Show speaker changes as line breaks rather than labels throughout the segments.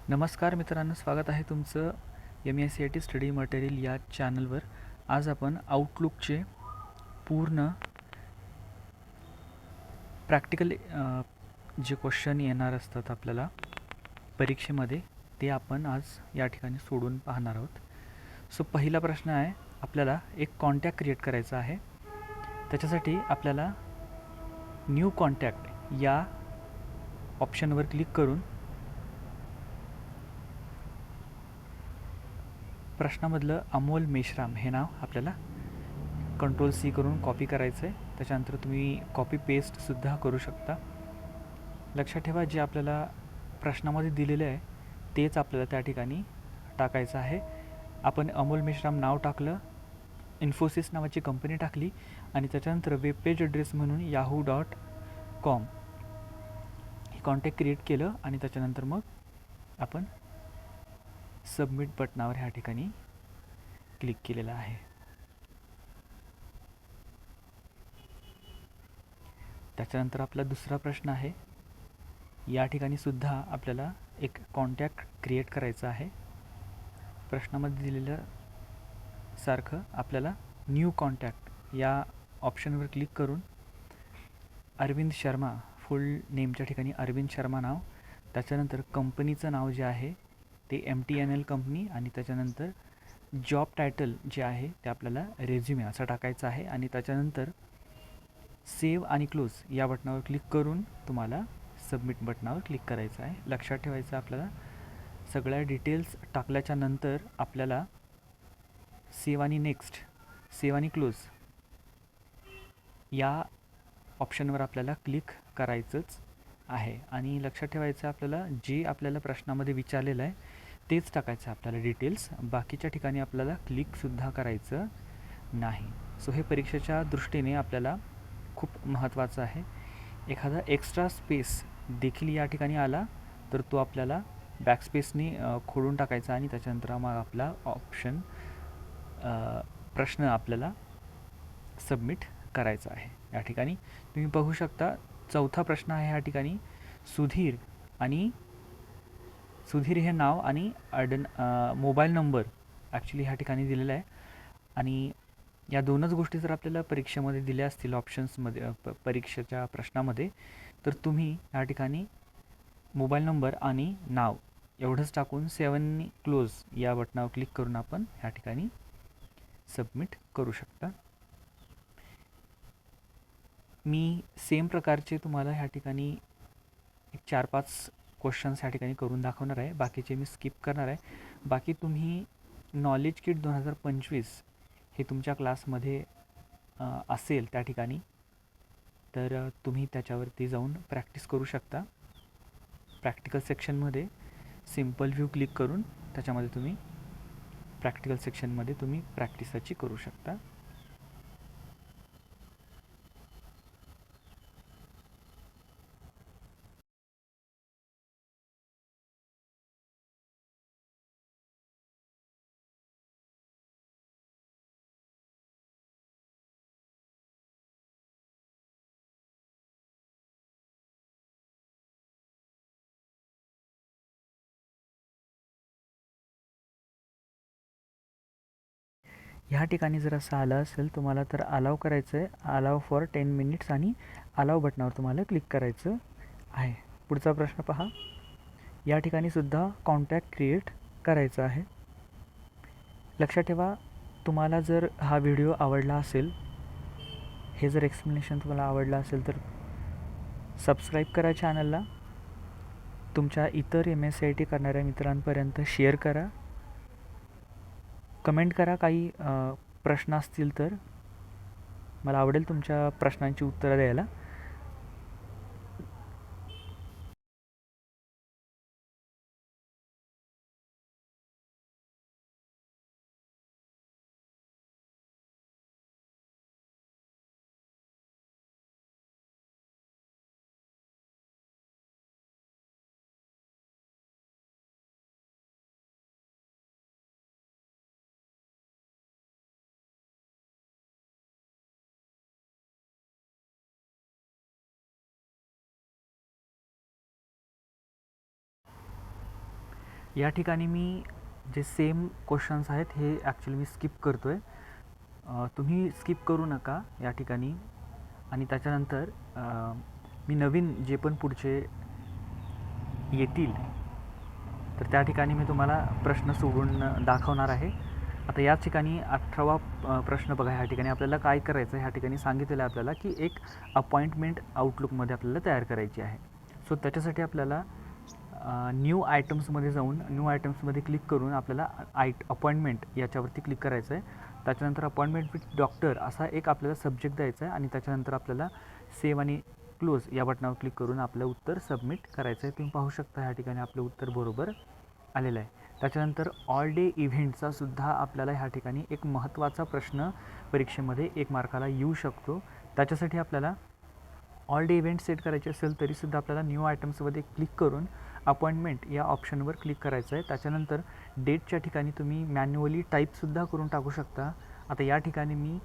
नमस्कार मित्रांनो, स्वागत आहे तुमचं MSCIT स्टडी मटेरियल या चॅनलवर. आज आपण आउटलुकचे पूर्ण प्रॅक्टिकल जे क्वेश्चन येणार असतात आपल्याला परीक्षेमध्ये, ते आपण आज या ठिकाणी सोडून पाहणार आहोत. सो पहिला प्रश्न आहे, आपल्याला एक कॉन्टॅक्ट क्रिएट करायचा आहे. त्याच्यासाठी आपल्याला न्यू कॉन्टॅक्ट या ऑप्शनवर क्लिक करून प्रश्नामधलं अमोल मेश्राम हे नाव आपल्याला Ctrl+C करून कॉपी करायचं आहे. त्याच्यानंतर तुम्ही कॉपी पेस्टसुद्धा करू शकता. लक्षात ठेवा, जे आपल्याला प्रश्नामध्ये दिलेलं आहे तेच आपल्याला त्या ठिकाणी टाकायचं आहे. आपण अमोल मेश्राम नाव टाकलं, इन्फोसिस नावाची कंपनी टाकली आणि त्याच्यानंतर वेब पेज ॲड्रेस म्हणून yahoo.com हे कॉन्टॅक्ट क्रिएट केलं आणि त्याच्यानंतर मग आपण सबमिट बटनावर ह्या ठिकाणी क्लिक केलेलं आहे. त्याच्यानंतर आपला दुसरा प्रश्न आहे, या ठिकाणी सुद्धा आपल्याला एक कॉन्टॅक्ट क्रिएट करायचा आहे. प्रश्नामध्ये दिलेल्या सारखं आपल्याला न्यू कॉन्टॅक्ट या ऑप्शनवर क्लिक करून अरविंद शर्मा, फुल नेमच्या ठिकाणी अरविंद शर्मा नाव, त्याच्यानंतर कंपनीचं नाव जे आहे ते MTNL कंपनी आणि त्याच्यानंतर जॉब टायटल जे आहे ते आपल्याला रेझ्युमे असं टाकायचं आहे आणि त्याच्यानंतर सेव्ह आणि क्लोज या बटनावर क्लिक करून तुम्हाला सबमिट बटनावर क्लिक करायचं आहे. लक्षात ठेवायचं, आपल्याला सगळ्या डिटेल्स टाकल्याच्या नंतर आपल्याला सेव्ह आणि नेक्स्ट, सेव्ह आणि क्लोज या ऑप्शनवर आपल्याला क्लिक करायचंच आहे. आणि लक्षात ठेवायचं, आपल्याला जे आपल्याला प्रश्नामध्ये विचारलेलं आहे तेच टाकायचं आहे आपल्याला डिटेल्स. बाकीच्या ठिकाणी आपल्याला क्लिकसुद्धा करायचं नाही. सो हे परीक्षेच्या दृष्टीने आपल्याला खूप महत्त्वाचं आहे. एखादा एक्स्ट्रा स्पेस देखील या ठिकाणी आला तर तो आपल्याला बॅकस्पेसने खोडून टाकायचा आणि त्याच्यानंतर मग आपला प्रश्न आपल्याला सबमिट करायचा आहे. या ठिकाणी तुम्ही बघू शकता, चौथा प्रश्न आहे ह्या ठिकाणी. सुधीर हे नाव आणि मोबाईल नंबर ॲक्च्युली ह्या ठिकाणी दिलेला आहे. आणि या दोनच गोष्टी जर आपल्याला परीक्षेमध्ये दिल्या असतील ऑप्शन्समध्ये, परीक्षेच्या प्रश्नामध्ये, तर तुम्ही या ठिकाणी मोबाईल नंबर आणि नाव एवढंच टाकून सेव्ह आणि क्लोज या बटनावर क्लिक करून आपण ह्या ठिकाणी सबमिट करू शकता. मी सेम प्रकारचे तुम्हाला ह्या ठिकाणी एक 4-5 क्वेश्चन्स ह्या ठिकाणी करून दाखवणार आहे. बाकीचे मी स्किप करणार आहे. बाकी तुम्ही नॉलेज किट 2025 हे तुमच्या क्लासमध्ये असेल त्या ठिकाणी, तर तुम्ही त्याच्यावरती जाऊन प्रॅक्टिस करू शकता. प्रॅक्टिकल सेक्शनमध्ये सिम्पल व्ह्यू क्लिक करून त्याच्यामध्ये तुम्ही प्रॅक्टिकल सेक्शनमध्ये तुम्ही प्रॅक्टिसची करू शकता. ह्या ठिकाणी जर असं आलं असेल तुम्हाला, तर अलाव करायचं आहे. अलाव फॉर 10 मिनिट्स आणि अलाव बटनावर तुम्हाला क्लिक करायचं आहे. पुढचा प्रश्न पहा. या ठिकाणी सुद्धा कॉन्टॅक्ट क्रिएट करायचा आहे. लक्षात ठेवा, तुम्हाला जर हा व्हिडिओ आवडला असेल, हे जर एक्सप्लेनेशन तुम्हाला आवडलं असेल, तर सबस्क्राईब करा चॅनलला. तुमच्या इतर MSCIT करणाऱ्या मित्रांपर्यंत शेअर करा. कमेंट करा, काही प्रश्न असतील तर मला आवडेल तुमच्या प्रश्नांची उत्तरं द्यायला. या ठिकाणी मी जे सेम क्वेश्चन्स आहेत हे ॲक्च्युली मी स्किप करतो आहे. तुम्ही स्किप करू नका या ठिकाणी. आणि त्याच्यानंतर मी नवीन जे पण पुढचे येतील तर त्या ठिकाणी मी तुम्हाला प्रश्न सोडून दाखवणार आहे. आता याच ठिकाणी 18वा प्रश्न बघा. ह्या ठिकाणी आपल्याला काय करायचं आहे, ह्या ठिकाणी सांगितलेलं आहे आपल्याला की एक अपॉइंटमेंट आउटलुकमध्ये आपल्याला तयार करायची आहे. सो त्याच्यासाठी आपल्याला न्यू आयटम्समध्ये जाऊन न्यू आयटम्समध्ये क्लिक करून आपल्याला अपॉइंटमेंट याच्यावरती क्लिक करायचं आहे. त्याच्यानंतर अपॉइंटमेंट विथ डॉक्टर असा एक आपल्याला सब्जेक्ट द्यायचा आहे आणि त्याच्यानंतर आपल्याला सेव्ह आणि क्लोज या बटनावर क्लिक करून आपलं उत्तर सबमिट करायचं आहे. तुम्ही पाहू शकता ह्या ठिकाणी आपलं उत्तर बरोबर आलेलं आहे. त्याच्यानंतर ऑल डे इव्हेंटचा सुद्धा आपल्याला ह्या ठिकाणी एक महत्त्वाचा प्रश्न परीक्षेमध्ये 1 मार्काला येऊ शकतो. त्याच्यासाठी आपल्याला ऑल डे इव्हेंट सेट करायचे असेल तरीसुद्धा आपल्याला न्यू आयटम्समध्ये क्लिक करून अपॉइंटमेंट या ऑप्शनवर क्लिक करायचं आहे. त्याच्यानंतर डेटच्या ठिकाणी तुम्ही मॅन्युअली टाईपसुद्धा करून टाकू शकता. आता या ठिकाणी मी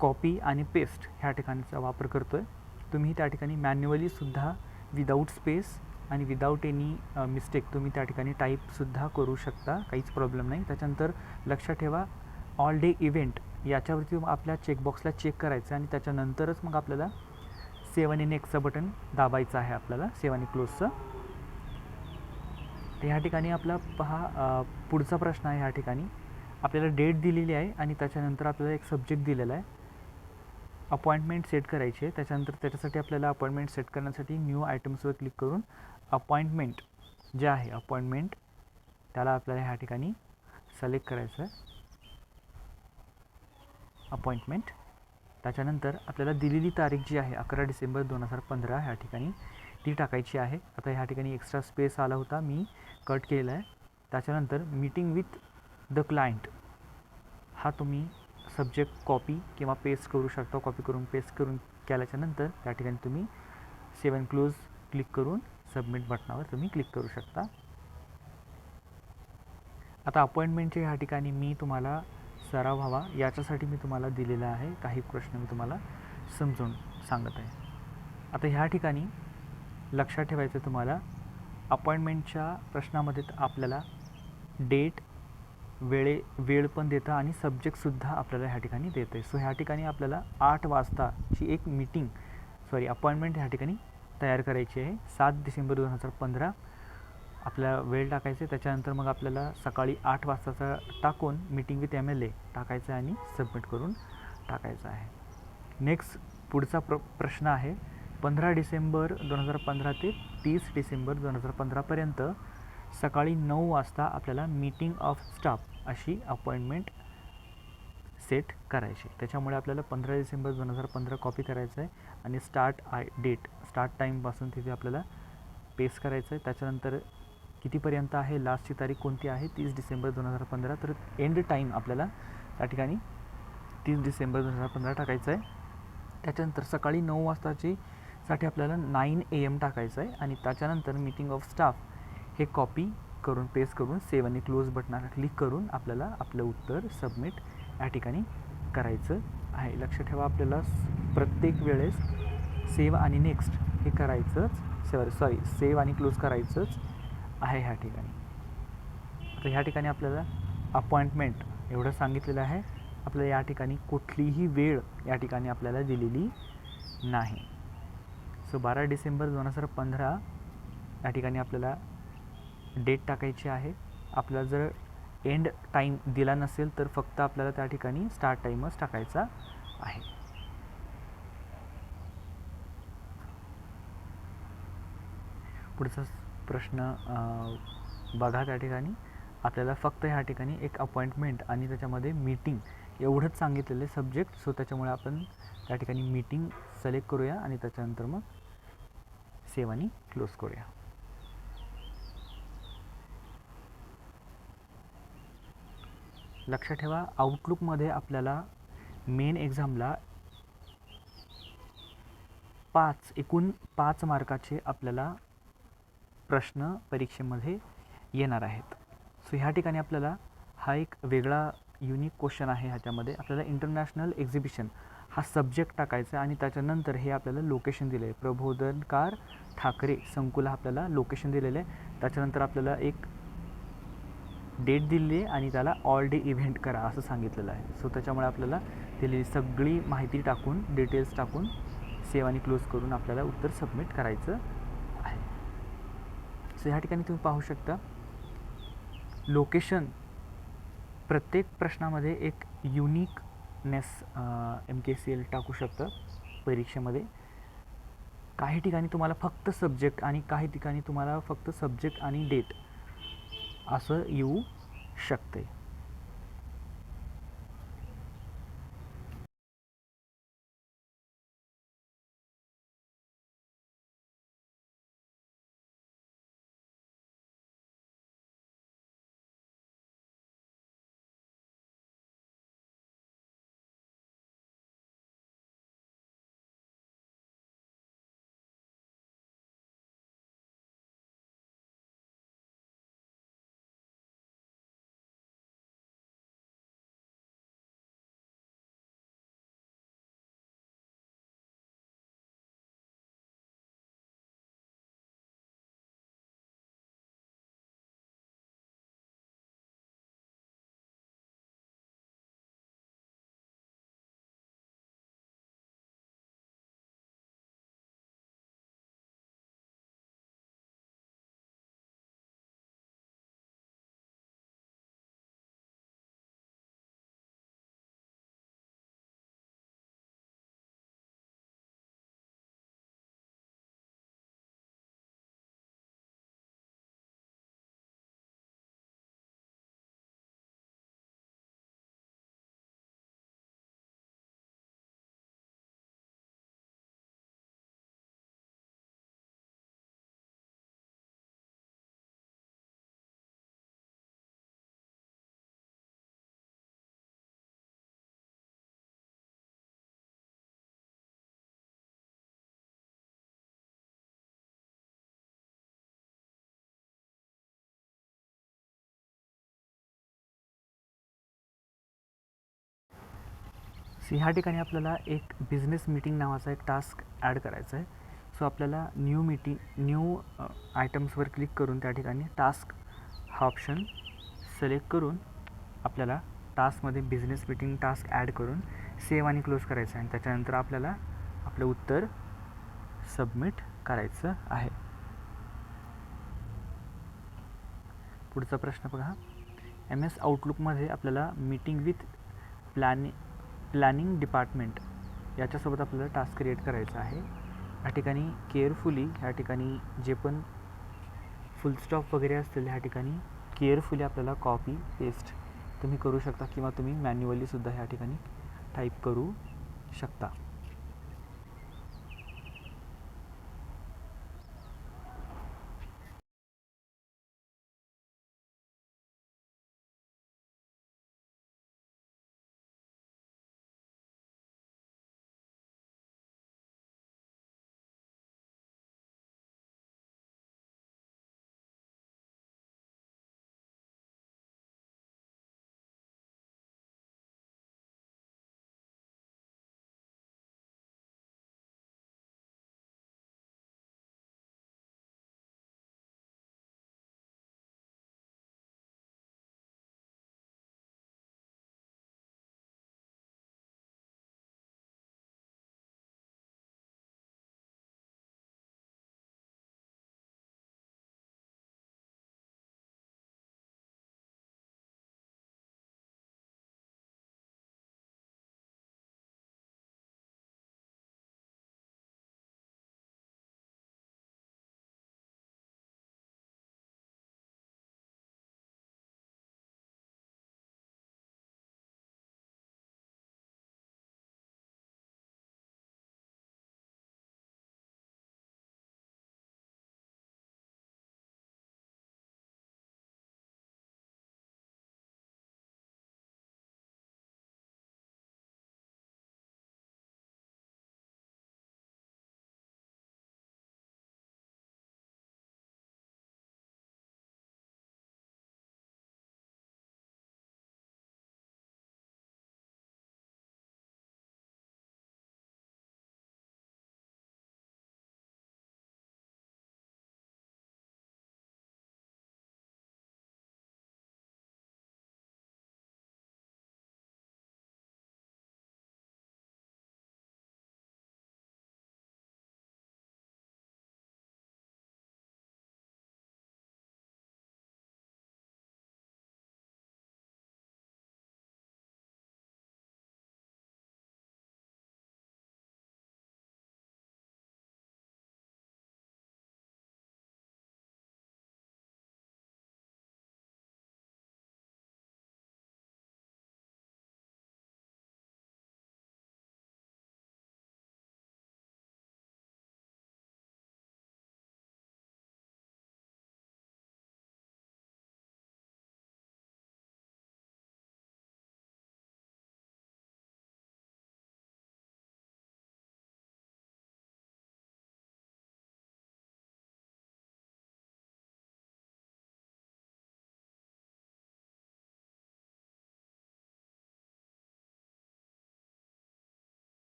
कॉपी आणि पेस्ट ह्या ठिकाणचा वापर करतो आहे. तुम्ही त्या ठिकाणी मॅन्युअलीसुद्धा विदाऊट स्पेस आणि विदाऊट एनी मिस्टेक तुम्ही त्या ठिकाणी टाईपसुद्धा करू शकता, काहीच प्रॉब्लेम नाही. त्याच्यानंतर लक्षात ठेवा ऑल डे इव्हेंट याच्यावरती आपल्या चेकबॉक्सला चेक करायचं आणि त्याच्यानंतरच मग आपल्याला सेव्ह आणि नेक्स्टचं बटन दाबायचं आहे आपल्याला, सेव्ह आणि क्लोजचं. तर ह्या ठिकाणी आपला पहा पुढचा प्रश्न आहे. ह्या ठिकाणी आपल्याला डेट दिलेली आहे आणि त्याच्यानंतर आपल्याला एक सब्जेक्ट दिलेला आहे. अपॉइंटमेंट सेट करायची आहे. त्याच्यानंतर त्याच्यासाठी आपल्याला अपॉइंटमेंट सेट करण्यासाठी न्यू आयटम्सवर क्लिक करून अपॉइंटमेंट जे आहे अपॉइंटमेंट त्याला आपल्याला ह्या ठिकाणी सिलेक्ट करायचं आहे, अपॉइंटमेंट. त्याच्यानंतर आपल्याला दिलेली तारीख जी आहे 11 डिसेंबर 2015 ह्या ठिकाणी ती टाकायची आहे. आता ह्या ठिकाणी एक्स्ट्रा स्पेस आला होता, मी कट केलेला आहे. त्याच्यानंतर मीटिंग विथ द क्लायंट हा तुम्ही सब्जेक्ट कॉपी किंवा पेस्ट करू शकता. कॉपी करून पेस्ट करून केल्याच्यानंतर त्या ठिकाणी तुम्ही सेव्ह अँड क्लोज क्लिक करून सबमिट बटनावर तुम्ही क्लिक करू शकता. आता अपॉइंटमेंटच्या ह्या ठिकाणी मी तुम्हाला सराव व्हावा याच्यासाठी मी तुम्हाला दिलेला आहे. काही प्रश्न मी तुम्हाला समजून सांगत आहे. आता ह्या ठिकाणी लक्षात ठेवायचं तुम्हाला अपॉइंटमेंटच्या प्रश्नामध्ये आपल्याला डेट वेळ पण देतं आणि सब्जेक्टसुद्धा आपल्याला ह्या ठिकाणी देतं आहे. सो ह्या ठिकाणी आपल्याला 8 वाजताची एक अपॉइंटमेंट ह्या ठिकाणी तयार करायची आहे. 7 डिसेंबर 2015 आपल्याला वेळ टाकायचं आहे. त्याच्यानंतर मग आपल्याला सकाळी 8 वाजताचा टाकून मीटिंग विथ MLA टाकायचं आहे आणि सबमिट करून टाकायचं आहे. नेक्स्ट पुढचा प्रश्न आहे 15 डिसेंबर 2015 ते 30 डिसेंबर 2015पर्यंत सकाळी 9 वाजता आपल्याला मीटिंग ऑफ स्टाफ अशी अपॉइंटमेंट सेट करायची. त्याच्यामुळे आपल्याला 15 डिसेंबर 2015 कॉपी करायचं आहे आणि स्टार्ट टाईमपासून तिथे आपल्याला पेस्ट करायचं आहे. त्याच्यानंतर कितीपर्यंत आहे, लास्टची तारीख कोणती आहे 30 डिसेंबर 2015, तर एंड टाईम आपल्याला त्या ठिकाणी 30 डिसेंबर 2015 टाकायचं आहे. त्याच्यानंतर सकाळी 9 वाजतासाठी आपल्याला 9 AM टाकायचं आहे आणि त्याच्यानंतर मीटिंग ऑफ स्टाफ हे कॉपी करून पेस्ट करून सेव्ह आणि क्लोज बटनाला क्लिक करून आपल्याला आपलं उत्तर सबमिट या ठिकाणी करायचं आहे. लक्ष ठेवा आपल्याला प्रत्येक वेळेस सेव्ह आणि नेक्स्ट हे करायचंच, सेव्ह आणि क्लोज करायचंच आहे ह्या ठिकाणी. तर ह्या ठिकाणी आपल्याला अपॉइंटमेंट एवढं सांगितलेलं आहे. आपल्याला या ठिकाणी कुठलीही वेळ या ठिकाणी आपल्याला दिलेली नाही. सो 12 डिसेंबर 2015 या ठिकाणी आपल्याला डेट टाकायची आहे. आपल्याला जर एंड टाईम दिला नसेल तर फक्त आपल्याला त्या ठिकाणी स्टार्ट टाईमच टाकायचा आहे. पुढचा प्रश्न बघा. त्या ठिकाणी आपल्याला फक्त ह्या ठिकाणी एक अपॉइंटमेंट आणि त्याच्यामध्ये मीटिंग एवढंच सांगितलेलं आहे सब्जेक्ट. सो त्याच्यामुळे आपण त्या ठिकाणी मीटिंग सिलेक्ट करूया आणि त्याच्यानंतर मग सेव्ह आणि क्लोज करूया. लक्षात ठेवा आउटलुकमध्ये आपल्याला मेन एक्झामला एकूण 5 मार्काचे आपल्याला प्रश्न परीक्षेमध्ये येणार आहेत. सो ह्या ठिकाणी आपल्याला हा एक वेगळा युनिक क्वेश्चन आहे. ह्याच्यामध्ये आपल्याला इंटरनॅशनल एक्झिबिशन हा सब्जेक्ट टाकायचा आणि त्याच्यानंतर हे आपल्याला लोकेशन दिलं आहे. प्रबोधनकार ठाकरे संकुल आपल्याला लोकेशन दिलेलं आहे. त्याच्यानंतर आपल्याला एक डेट दिली आहे आणि त्याला ऑल डे इव्हेंट करा असं सांगितलेलं आहे. सो त्याच्यामुळे आपल्याला दिलेली सगळी माहिती टाकून, डिटेल्स टाकून, सेव्ह आणि क्लोज करून आपल्याला उत्तर सबमिट करायचं आहे. सो ह्या ठिकाणी तुम्ही पाहू शकता लोकेशन प्रत्येक प्रश्नामध्ये एक युनिकनेस MKCL टाकू शकतं परीक्षेमध्ये. काही ठिकाणी तुम्हाला फक्त सब्जेक्ट आणि काही ठिकाणी तुम्हाला फक्त सब्जेक्ट आणि डेट असं येऊ शकते. सो ह्या ठिकाणी आपल्याला एक बिझनेस मीटिंग नावाचा एक टास्क ॲड करायचा आहे. सो आपल्याला न्यू आयटम्सवर क्लिक करून त्या ठिकाणी टास्क हा ऑप्शन सिलेक्ट करून आपल्याला टास्कमध्ये बिझनेस मीटिंग टास्क ॲड करून सेव्ह आणि क्लोज करायचं आहे आणि त्याच्यानंतर आपल्याला आपलं उत्तर सबमिट करायचं आहे. पुढचा प्रश्न बघा. MS आउटलुकमध्ये आपल्याला मीटिंग विथ प्लॅनिंग डिपार्टमेंट याच्यासोबत आपल्याला टास्क क्रिएट करायचा आहे. ह्या ठिकाणी केअरफुली ह्या ठिकाणी जे पण फुल स्टॉप वगैरे असतील ह्या ठिकाणी केअरफुली आपल्याला कॉपी पेस्ट तुम्ही करू शकता किंवा तुम्ही मॅन्युअलीसुद्धा ह्या ठिकाणी टाईप करू शकता.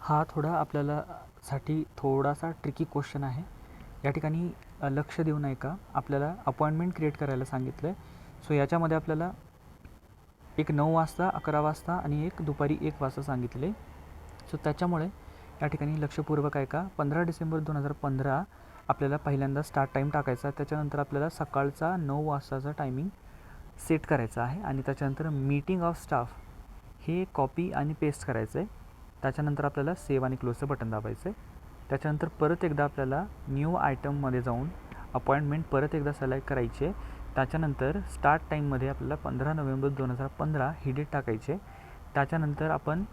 हा थोडा आपल्याला साठी थोडासा ट्रिकी क्वेश्चन आहे. या ठिकाणी लक्ष देऊ नये का, आपल्याला अपॉइंटमेंट क्रिएट करायला सांगितलं आहे. सो याच्यामध्ये आपल्याला एक 9 वाजता, 11 वाजता आणि एक दुपारी 1 वाजता सांगितले. सो त्याच्यामुळे या ठिकाणी लक्षपूर्वक आहे का, 15 डिसेंबर 2015 आपल्याला पहिल्यांदा स्टार्ट टाईम टाकायचा. त्याच्यानंतर आपल्याला सकाळचा 9 वाजताचा टायमिंग सेट करायचा आहे आणि त्याच्यानंतर मीटिंग ऑफ स्टाफ हे कॉपी आणि पेस्ट करायचं आहे. त्याच्यानंतर आपल्याला सेव्ह आणि क्लोजचं बटन दाबायचं आहे. त्याच्यानंतर परत एकदा आपल्याला न्यू आयटममध्ये जाऊन अपॉइंटमेंट परत एकदा सिलेक्ट करायची आहे. त्याच्यानंतर स्टार्ट टाईममध्ये आपल्याला 15 नोव्हेंबर 2015 ही डेट टाकायची आहे. त्याच्यानंतर आपण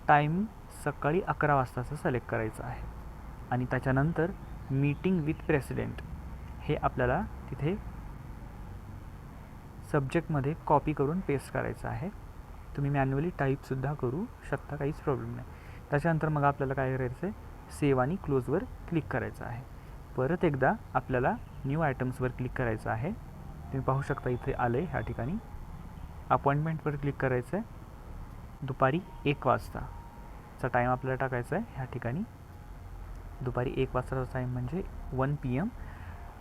टाईम सकाळी 11 वाजताचं सिलेक्ट करायचं आहे आणि त्याच्यानंतर मीटिंग विथ प्रेसिडेंट हे आपल्याला तिथे सब्जेक्टमध्ये कॉपी करून पेस्ट करायचं आहे. तुम्ही मॅन्युअली टाईपसुद्धा करू शकता, काहीच प्रॉब्लेम नाही. त्याच्यानंतर मग आपल्याला काय करायचं आहे, सेव्ह आणि क्लोजवर क्लिक करायचं आहे. परत एकदा आपल्याला न्यू आयटम्सवर क्लिक करायचं आहे. तुम्ही पाहू शकता इथे आलं आहे. ह्या ठिकाणी अपॉइंटमेंटवर क्लिक करायचं आहे. दुपारी 1 वाजताचा टाईम आपल्याला टाकायचा आहे. ह्या ठिकाणी दुपारी 1 वाजताचा टाईम म्हणजे 1 PM.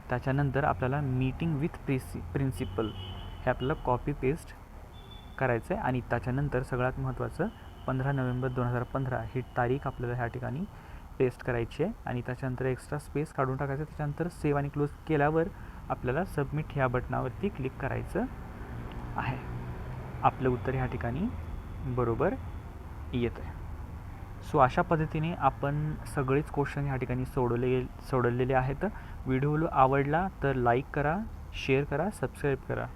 त्याच्यानंतर आपल्याला मीटिंग विथ प्रिन्सिपल हे आपल्याला कॉपी पेस्ट करायचं आहे आणि त्याच्यानंतर सगळ्यात महत्त्वाचं 15 नोव्हेंबर 2015 ही तारीख आपल्याला ह्या ठिकाणी पेस्ट करायची आहे आणि त्याच्यानंतर एक्स्ट्रा स्पेस काढून टाकायचं. त्याच्यानंतर सेव्ह आणि क्लोज केल्यावर आपल्याला सबमिट ह्या बटनावरती क्लिक करायचं आहे. आपलं उत्तर ह्या ठिकाणी बरोबर येतं आहे. सो अशा पद्धतीने आपण सगळेच क्वेश्चन ह्या ठिकाणी सोडवलेले आहेत. व्हिडिओ आवडला तर लाईक करा, शेअर करा, सबस्क्राईब करा.